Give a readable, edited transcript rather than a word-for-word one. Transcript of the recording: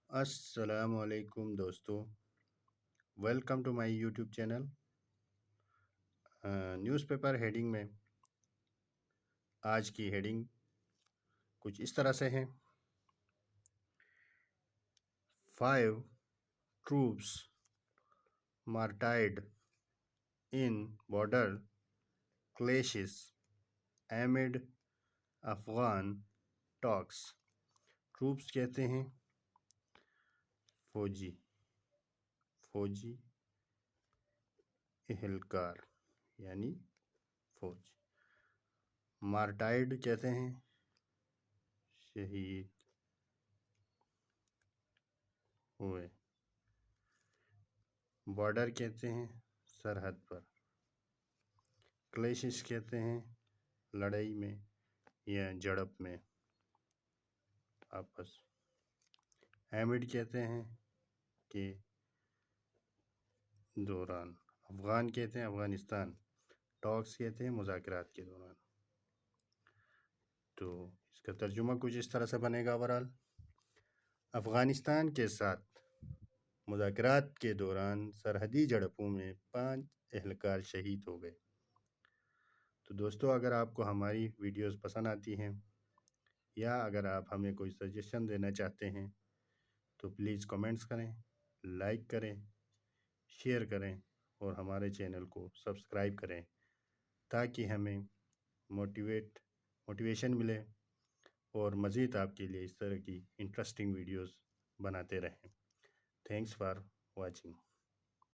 السلام علیکم دوستو، welcome to my YouTube channel. Newspaper heading میں آج کی ہیڈنگ کچھ اس طرح سے ہے: 5 troops martyred in border clashes amid Afghan talks۔ Troops کہتے ہیں فوجی اہلکار یعنی فوج۔ مارٹائڈ کہتے ہیں شہید ہوئے۔ بارڈر کہتے ہیں سرحد پر۔ کلیشز کہتے ہیں لڑائی میں یا جھڑپ میں آپس۔ ایمڈ کہتے ہیں کہ دوران۔ افغان کہتے ہیں افغانستان۔ ٹاکس کہتے ہیں مذاکرات کے دوران۔ تو اس کا ترجمہ کچھ اس طرح سے بنے گا: اوورال افغانستان کے ساتھ مذاکرات کے دوران سرحدی جھڑپوں میں 5 اہلکار شہید ہو گئے۔ تو دوستو، اگر آپ کو ہماری ویڈیوز پسند آتی ہیں یا اگر آپ ہمیں کوئی سجیشن دینا چاہتے ہیں تو پلیز کمنٹس کریں، لائک کریں، شیئر کریں اور ہمارے چینل کو سبسکرائب کریں تاکہ ہمیں موٹیویشن ملے اور مزید آپ کے لیے اس طرح کی انٹرسٹنگ ویڈیوز بناتے رہیں۔ Thanks for watching.